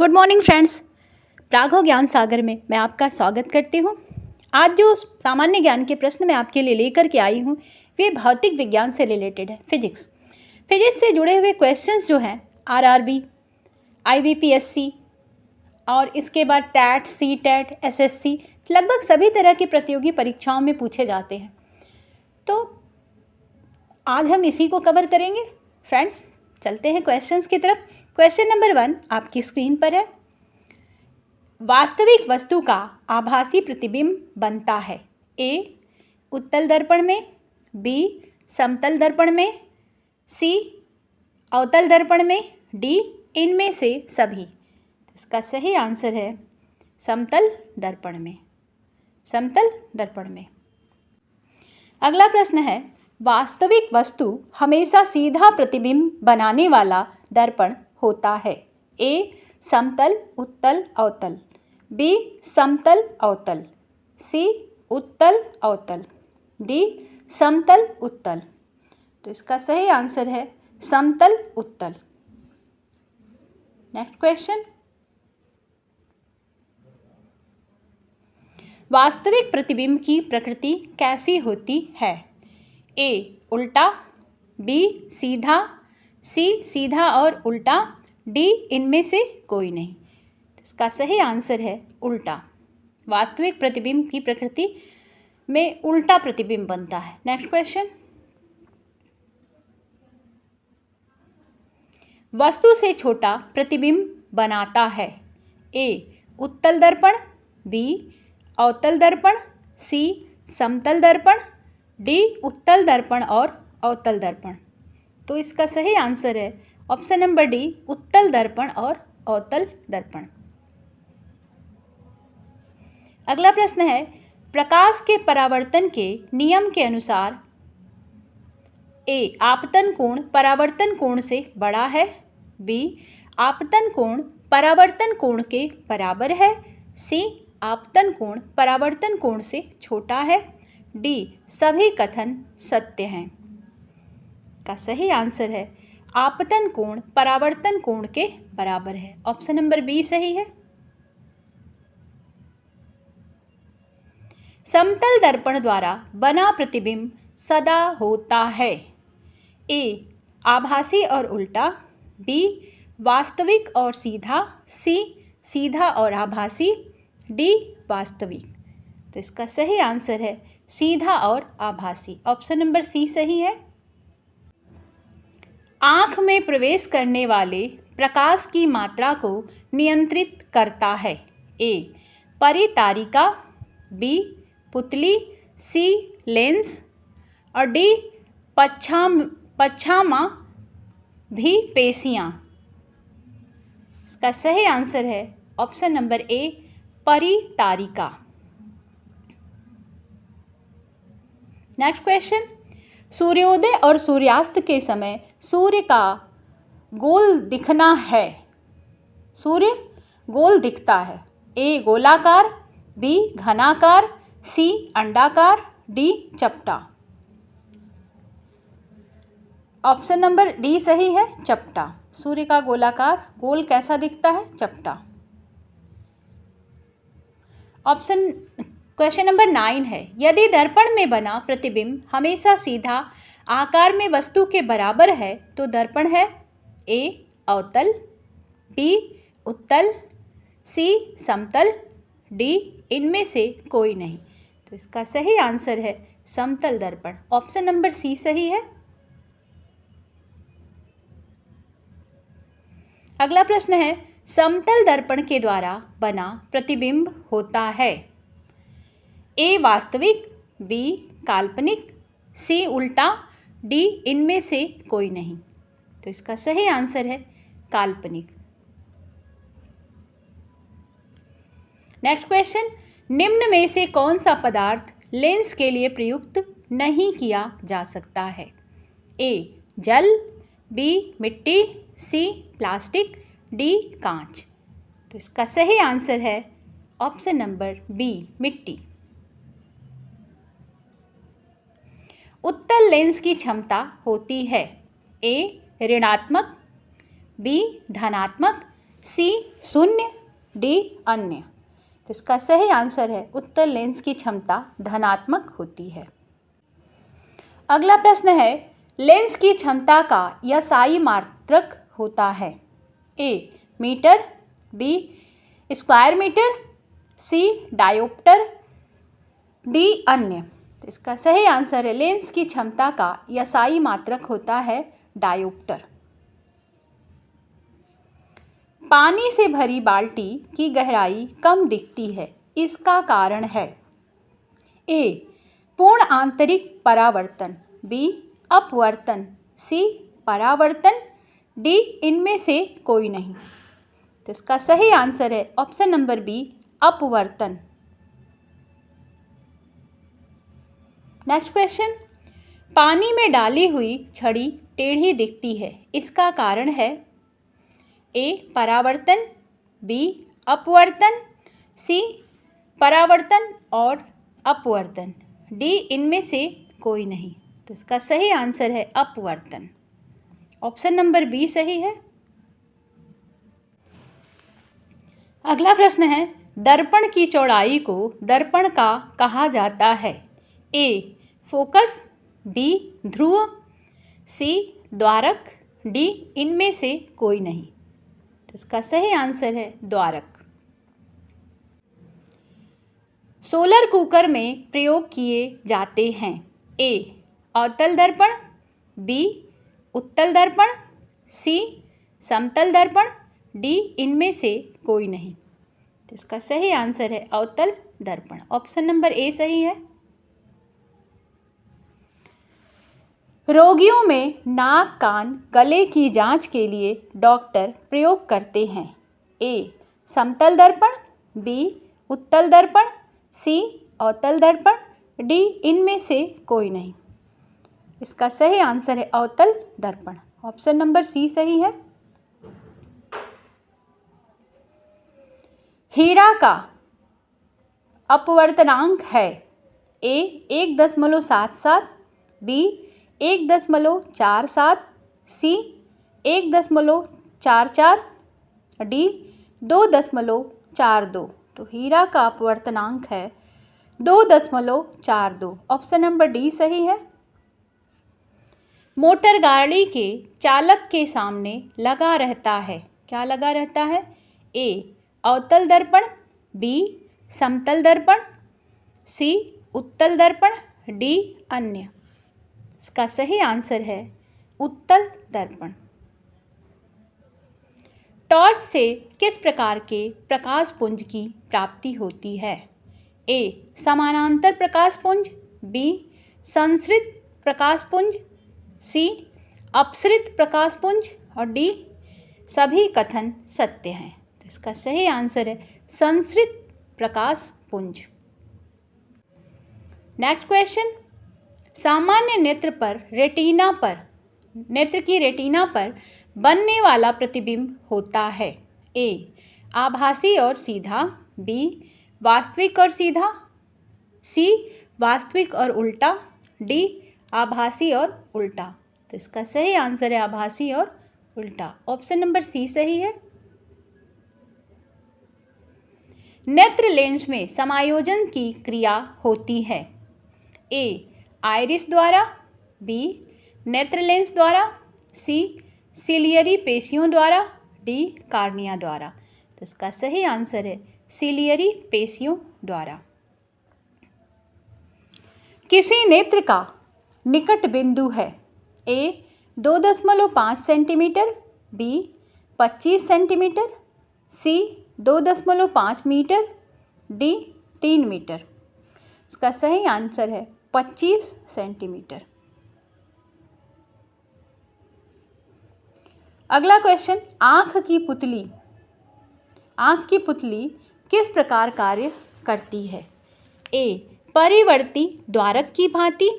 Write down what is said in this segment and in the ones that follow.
Good morning friends. Raghav ज्ञान सागर में मैं आपका स्वागत करती हूँ। आज जो सामान्य ज्ञान के प्रश्न मैं आपके लिए लेकर के आई हूँ वे भौतिक विज्ञान से रिलेटेड है, फिजिक्स से जुड़े हुए क्वेश्चंस जो हैं आरआरबी, आईबीपीएससी और इसके बाद टैट, सी टैट, एसएससी, लगभग सभी तरह की प्रतियोगी परीक्षाओं में पूछे जाते हैं। तो आज हम इसी को कवर करेंगे। फ्रेंड्स, चलते हैं क्वेश्चंस की तरफ। क्वेश्चन नंबर 1 आपकी स्क्रीन पर है। वास्तविक वस्तु का आभासी प्रतिबिंब बनता है ए. उत्तल दर्पण में, बी. समतल दर्पण में, सी. अवतल दर्पण में, डी. इनमें से सभी। इसका सही आंसर है समतल दर्पण में। समतल दर्पण में। अगला प्रश्न है, वास्तविक वस्तु हमेशा सीधा प्रतिबिंब बनाने वाला दर्पण होता है ए. समतल, उत्तल, अवतल, बी. समतल, अवतल, सी. उत्तल, अवतल, डी. समतल, उत्तल। तो इसका सही आंसर है समतल, उत्तल। नेक्स्ट क्वेश्चन, वास्तविक प्रतिबिंब की प्रकृति कैसी होती है ए. उल्टा, बी. सीधा, सी. सीधा और उल्टा, डी. इनमें से कोई नहीं। तो इसका सही आंसर है उल्टा। वास्तविक प्रतिबिंब की प्रकृति में उल्टा प्रतिबिंब बनता है। नेक्स्ट क्वेश्चन, वस्तु से छोटा प्रतिबिंब बनाता है ए. उत्तल दर्पण, बी. अवतल दर्पण, सी. समतल दर्पण, डी. उत्तल दर्पण और अवतल दर्पण। तो इसका सही आंसर है ऑप्शन नंबर डी, उत्तल दर्पण और अवतल दर्पण। अगला प्रश्न है, प्रकाश के परावर्तन के नियम के अनुसार ए. आपतन कोण परावर्तन कोण से बड़ा है, बी. आपतन कोण परावर्तन कोण के बराबर है, सी. आपतन कोण परावर्तन कोण से छोटा है, डी. सभी कथन सत्य हैं। का सही आंसर है आपतन कोण परावर्तन कोण के बराबर है। ऑप्शन नंबर बी सही है। समतल दर्पण द्वारा बना प्रतिबिंब सदा होता है ए. आभासी और उल्टा, बी. वास्तविक और सीधा, सी. सीधा और आभासी, डी. वास्तविक। तो इसका सही आंसर है सीधा और आभासी। ऑप्शन नंबर सी सही है। आँख में प्रवेश करने वाले प्रकाश की मात्रा को नियंत्रित करता है ए. परितारिका, बी. पुतली, सी. लेंस और डी. पच्छामा भी पेशियाँ। इसका सही आंसर है ऑप्शन नंबर ए, परितारिका। नेक्स्ट क्वेश्चन, सूर्योदय और सूर्यास्त के समय सूर्य का गोल दिखना है। सूर्य गोल दिखता है ए. गोलाकार, बी. घनाकार, सी. अंडाकार, डी. चपटा। ऑप्शन नंबर डी सही है, चपटा। सूर्य का गोलाकार गोल कैसा दिखता है? चपटा। ऑप्शन क्वेश्चन नंबर 9 है, यदि दर्पण में बना प्रतिबिंब हमेशा सीधा आकार में वस्तु के बराबर है तो दर्पण है ए. अवतल, बी. उत्तल, सी. समतल, डी. इनमें से कोई नहीं। तो इसका सही आंसर है समतल दर्पण। ऑप्शन नंबर सी सही है। अगला प्रश्न है, समतल दर्पण के द्वारा बना प्रतिबिंब होता है ए. वास्तविक, बी. काल्पनिक, सी. उल्टा, डी. इनमें से कोई नहीं। तो इसका सही आंसर है काल्पनिक। नेक्स्ट क्वेश्चन, निम्न में से कौन सा पदार्थ लेंस के लिए प्रयुक्त नहीं किया जा सकता है ए. जल, बी. मिट्टी, सी. Plastic, D. कांच। तो इसका सही आंसर है ऑप्शन नंबर बी, मिट्टी। उत्तल लेंस की क्षमता होती है ए. ऋणात्मक, बी. धनात्मक, सी शून्य, डी अन्य। तो इसका सही आंसर है उत्तल लेंस की क्षमता धनात्मक होती है। अगला प्रश्न है, लेंस की क्षमता का यासाई मात्रक होता है। ए मीटर, बी स्क्वायर मीटर, सी डायोप्टर, डी अन्य। तो इसका सही आंसर है लेंस की क्षमता का यासाई मात्रक होता है डायोप्टर। पानी से भरी बाल्टी की गहराई कम दिखती है, इसका कारण है। ए पूर्ण आंतरिक परावर्तन, बी अपवर्तन, सी परावर्तन, डी इनमें से कोई नहीं। तो इसका सही आंसर है ऑप्शन नंबर बी अपवर्तन। नेक्स्ट क्वेश्चन, पानी में डाली हुई छड़ी टेढ़ी दिखती है, इसका कारण है। ए परावर्तन, बी अपवर्तन, सी परावर्तन और अपवर्तन, डी इनमें से कोई नहीं। तो इसका सही आंसर है अपवर्तन। ऑप्शन नंबर बी सही है। अगला प्रश्न है, दर्पण की चौड़ाई को दर्पण का कहा जाता है। ए फोकस, बी ध्रुव, सी द्वारक, डी इनमें से कोई नहीं। तो इसका सही आंसर है द्वारक। सोलर कुकर में प्रयोग किए जाते हैं। ए अवतल दर्पण, बी उत्तल दर्पण, सी समतल दर्पण, डी इनमें से कोई नहीं। तो इसका सही आंसर है अवतल दर्पण। ऑप्शन नंबर ए सही है। रोगियों में नाक, कान, गले की जांच के लिए डॉक्टर प्रयोग करते हैं। ए समतल दर्पण, बी उत्तल दर्पण, सी अवतल दर्पण, डी इनमें से कोई नहीं। इसका सही आंसर है अवतल दर्पण। ऑप्शन नंबर सी सही है। हीरा का अपवर्तनांक है। ए 1.77, बी 1.47, सी 1.44, डी 2.42। तो हीरा का अपवर्तनांक है 2.42। ऑप्शन नंबर डी सही है। मोटर गाड़ी के चालक के सामने लगा रहता है, क्या लगा रहता है। ए अवतल दर्पण, बी समतल दर्पण, सी उत्तल दर्पण, डी अन्य। इसका सही आंसर है उत्तल दर्पण। टॉर्च से किस प्रकार के प्रकाश पुंज की प्राप्ति होती है। ए समानांतर प्रकाश पुंज, बी संसृत प्रकाश पुंज, सी अपसृत प्रकाश पुंज और डी सभी कथन सत्य हैं। तो इसका सही आंसर है संसृत प्रकाश पुंज। नेक्स्ट क्वेश्चन, सामान्य नेत्र की रेटिना पर बनने वाला प्रतिबिंब होता है। ए आभासी और सीधा, बी वास्तविक और सीधा, सी वास्तविक और उल्टा, डी आभासी और उल्टा। तो इसका सही आंसर है आभासी और उल्टा। ऑप्शन नंबर सी सही है। नेत्र लेंस में समायोजन की क्रिया होती है। ए आइरिस द्वारा, बी नेत्र लेंस द्वारा, सी सिलियरी पेशियों द्वारा, डी कार्निया द्वारा। तो इसका सही आंसर है सिलियरी पेशियों द्वारा। किसी नेत्र का निकट बिंदु है। ए 2.5 सेंटीमीटर, बी 25 सेंटीमीटर, सी 2.5 मीटर, डी 3 मीटर। इसका सही आंसर है 25 सेंटीमीटर। अगला क्वेश्चन, आँख की पुतली किस प्रकार कार्य करती है। ए परिवर्ती द्वारक की भांति,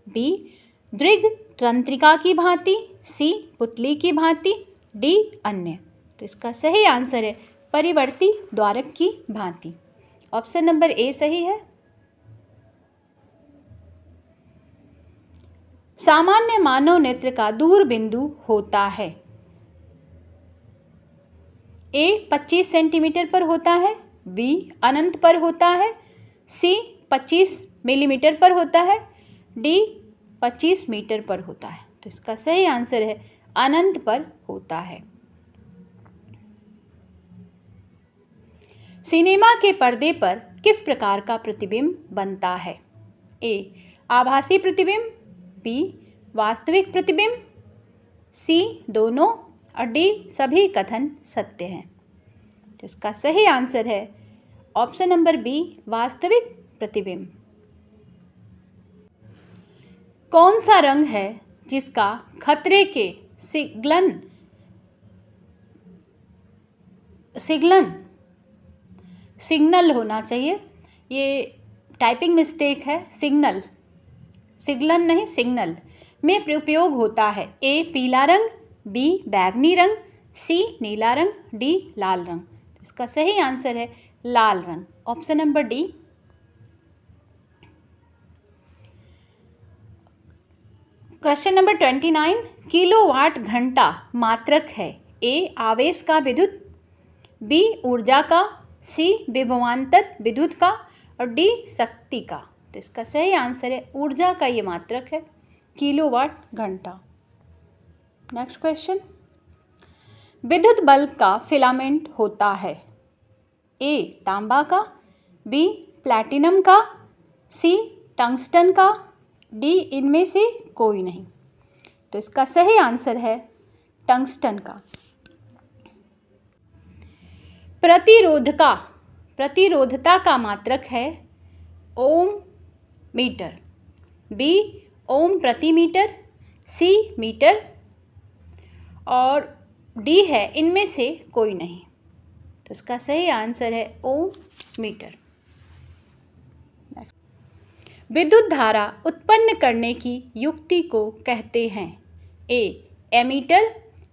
बी दृग तंत्रिका की भांति, सी पुतली की भांति, डी अन्य। तो इसका सही आंसर है परिवर्ती द्वारक की भांति। ऑप्शन नंबर ए सही है। सामान्य मानव नेत्र का दूर बिंदु होता है। ए 25 सेंटीमीटर पर होता है, बी अनंत पर होता है, सी 25 मिलीमीटर पर होता है, डी 25 मीटर पर होता है। तो इसका सही आंसर है अनंत पर होता है। सिनेमा के पर्दे पर किस प्रकार का प्रतिबिंब बनता है? ए आभासी प्रतिबिंब, बी वास्तविक प्रतिबिंब, सी दोनों और डी सभी कथन सत्य हैं। तो इसका सही आंसर है ऑप्शन नंबर बी वास्तविक प्रतिबिंब। कौन सा रंग है जिसका खतरे के सिग्नल होना चाहिए? ये टाइपिंग मिस्टेक है, सिग्नल नहीं सिग्नल में उपयोग होता है। ए पीला रंग, बी बैंगनी रंग, सी नीला रंग, डी लाल रंग। इसका सही आंसर है लाल रंग, option number D. Question number 29, kilowatt घंटा मात्रक है? ए आवेश का विद्युत, बी ऊर्जा का, सी विभवांतर विद्युत का और डी शक्ति का। तो इसका सही आंसर है ऊर्जा का ये मात्रक है किलोवाट घंटा। नेक्स्ट क्वेश्चन, विद्युत बल्ब का फिलामेंट होता है? ए तांबा का, बी प्लैटिनम का, सी टंगस्टन का, डी इनमें से कोई नहीं। तो इसका सही आंसर है टंगस्टन का। प्रतिरोधता का मात्रक है ओम मीटर, बी ओम प्रति मीटर, सी मीटर और डी है इनमें से कोई नहीं। तो इसका सही आंसर है ओम मीटर। विद्युत धारा उत्पन्न करने की युक्ति को कहते हैं? ए एमीटर,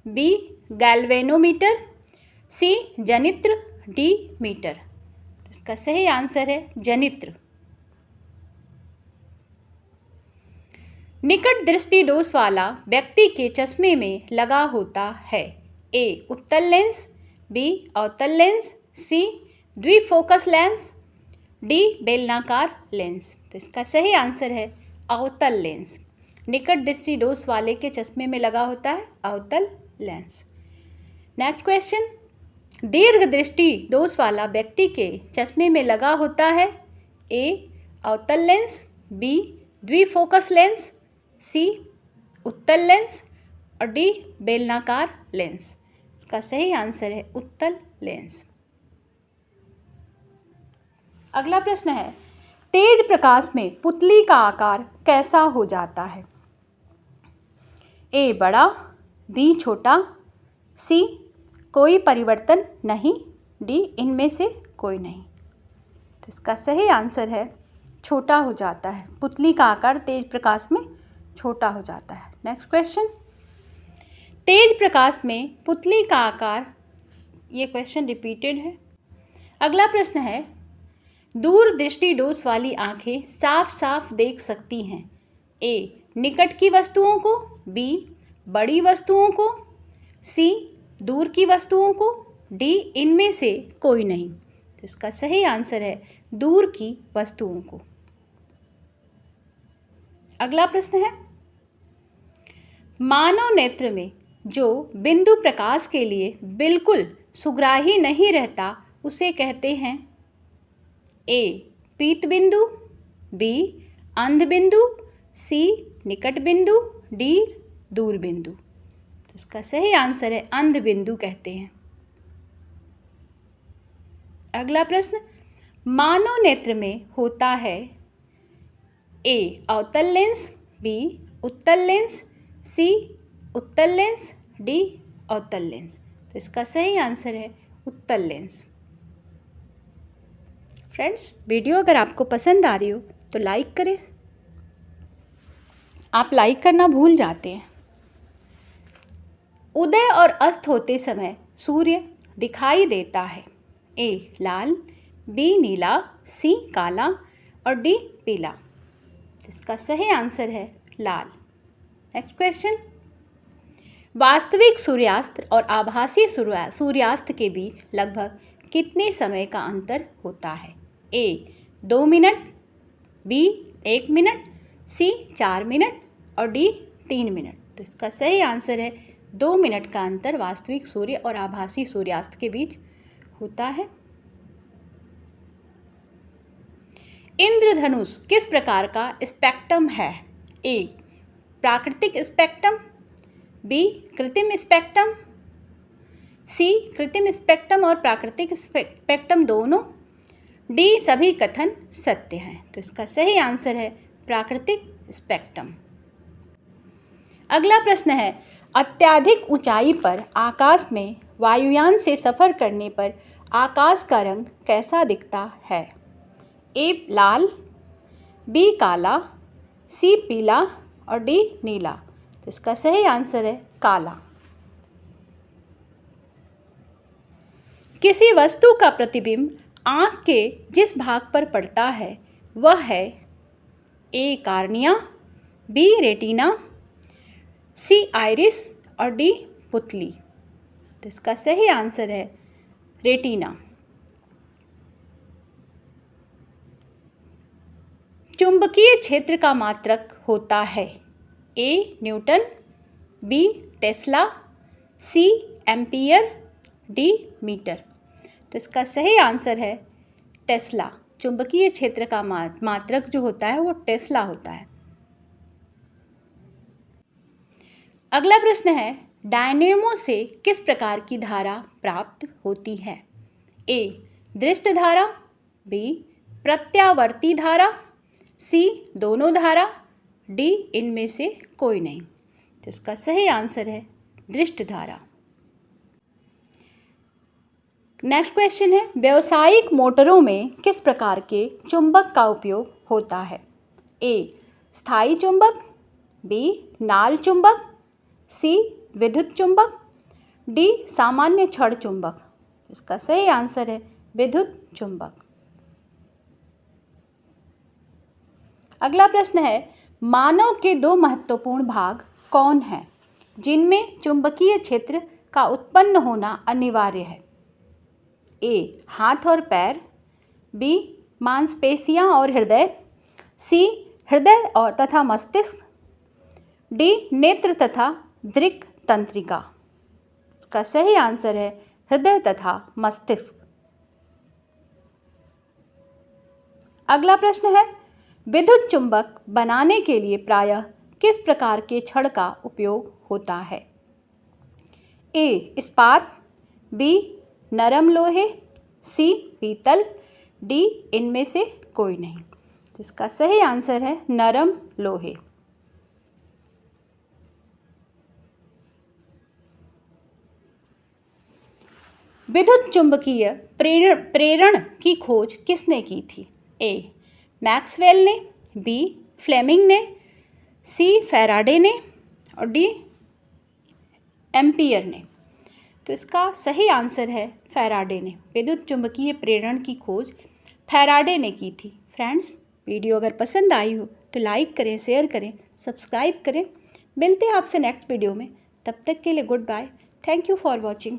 बी गैल्वेनोमीटर, सी जनित्र, डी मीटर। इसका सही आंसर है जनित्र। निकट दृष्टि दोष वाला व्यक्ति के चश्मे में लगा होता है? ए उत्तल लेंस, बी अवतल लेंस, सी द्विफोकस लेंस, डी बेलनाकार लेंस। तो इसका सही आंसर है अवतल लेंस। निकट दृष्टि दोष वाले के चश्मे में लगा होता है अवतल लेंस। नेक्स्ट क्वेश्चन, दीर्घ दृष्टि दोष वाला व्यक्ति के चश्मे में लगा होता है? ए अवतल लेंस, बी द्विफोकस लेंस, सी उत्तल लेंस और डी बेलनाकार लेंस। इसका सही आंसर है उत्तल लेंस। अगला प्रश्न है, तेज प्रकाश में पुतली का आकार कैसा हो जाता है? ए बड़ा, बी छोटा, सी कोई परिवर्तन नहीं, डी इनमें से कोई नहीं। तो इसका सही आंसर है छोटा हो जाता है। पुतली का आकार तेज प्रकाश में छोटा हो जाता है। नेक्स्ट क्वेश्चन, तेज प्रकाश में पुतली का आकार, ये क्वेश्चन रिपीटेड है। अगला प्रश्न है, दूर दृष्टि दोष वाली आंखें साफ साफ देख सकती हैं? ए निकट की वस्तुओं को, बी बड़ी वस्तुओं को, सी दूर की वस्तुओं को, डी इनमें से कोई नहीं। तो इसका सही आंसर है दूर की वस्तुओं को। अगला प्रश्न है, मानव नेत्र में जो बिंदु प्रकाश के लिए बिल्कुल सुग्राही नहीं रहता उसे कहते हैं? ए पीत बिंदु, बी अंध बिंदु, सी निकट बिंदु, डी दूर बिंदु। तो इसका सही आंसर है अंध बिंदु कहते हैं। अगला प्रश्न, मानव नेत्र में होता है? ए अवतल लेंस, बी उत्तल लेंस, सी उत्तल लेंस, डी अवतल लेंस। तो इसका सही आंसर है उत्तल लेंस। फ्रेंड्स, वीडियो अगर आपको पसंद आ रही हो तो लाइक करें। आप लाइक करना भूल जाते हैं। उदय और अस्त होते समय सूर्य दिखाई देता है? ए लाल, बी नीला, सी काला और डी पीला। इसका सही आंसर है लाल। नेक्स्ट क्वेश्चन, वास्तविक सूर्यास्त और आभासी सूर्यास्त के बीच लगभग कितने समय का अंतर होता है? ए 2 मिनट, बी 1 मिनट, सी 4 मिनट और डी 3 मिनट। तो इसका सही आंसर है 2 मिनट का अंतर वास्तविक सूर्य और आभासी सूर्यास्त के बीच होता है। इंद्रधनुष किस प्रकार का स्पेक्ट्रम है? ए प्राकृतिक स्पेक्ट्रम, बी कृत्रिम स्पेक्ट्रम, सी कृत्रिम स्पेक्ट्रम और प्राकृतिक स्पेक्ट्रम दोनों, डी सभी कथन सत्य हैं। तो इसका सही आंसर है प्राकृतिक स्पेक्ट्रम। अगला प्रश्न है, अत्यधिक ऊंचाई पर आकाश में वायुयान से सफ़र करने पर आकाश का रंग कैसा दिखता है? ए लाल, बी काला, सी पीला और डी नीला। तो इसका सही आंसर है काला। किसी वस्तु का प्रतिबिंब आँख के जिस भाग पर पड़ता है वह है ए कार्निया, बी रेटिना, सी आइरिस और डी पुतली। तो इसका सही आंसर है रेटिना। चुंबकीय क्षेत्र का मात्रक होता है A newton, B tesla, C ampere, D metre. तो इसका सही आंसर है टेस्ला। चुंबकीय क्षेत्र का मात्रक जो होता है वो टेस्ला होता है। अगला प्रश्न है, डायनेमो से किस प्रकार की धारा प्राप्त होती है? ए दृष्ट धारा, बी प्रत्यावर्ती धारा, सी दोनों धारा, डी इनमें से कोई नहीं। तो इसका सही आंसर है दृष्ट धारा। नेक्स्ट क्वेश्चन है, व्यावसायिक मोटरों में किस प्रकार के चुंबक का उपयोग होता है? ए स्थायी चुंबक, बी नाल चुंबक, सी विद्युत चुंबक, डी सामान्य छड़ चुंबक। इसका सही आंसर है विद्युत चुंबक। अगला प्रश्न है, मानव के 2 महत्वपूर्ण भाग कौन हैं जिनमें चुंबकीय क्षेत्र का उत्पन्न होना अनिवार्य है? ए हाथ और पैर, बी मांसपेशियां और हृदय, सी हृदय और तथा मस्तिष्क, डी नेत्र तथा दृक् तंत्रिका। इसका सही आंसर है हृदय तथा मस्तिष्क। अगला प्रश्न है, विद्युत चुंबक बनाने के लिए प्रायः किस प्रकार के छड़ का उपयोग होता है? ए इस्पात, बी नरम लोहे, सी पीतल, डी इनमें से कोई नहीं। तो इसका सही आंसर है नरम लोहे। विद्युत चुंबकीय प्रेरण की खोज किसने की थी? ए मैक्सवेल ने, बी फ्लेमिंग ने, सी फैराडे ने और डी एम्पियर ने। तो इसका सही आंसर है फैराडे ने। विद्युत चुंबकीय प्रेरण की खोज फैराडे ने की थी। फ्रेंड्स, वीडियो अगर पसंद आई हो तो लाइक करें, शेयर करें, सब्सक्राइब करें। मिलते हैं आपसे नेक्स्ट वीडियो में। तब तक के लिए goodbye. Thank you for watching.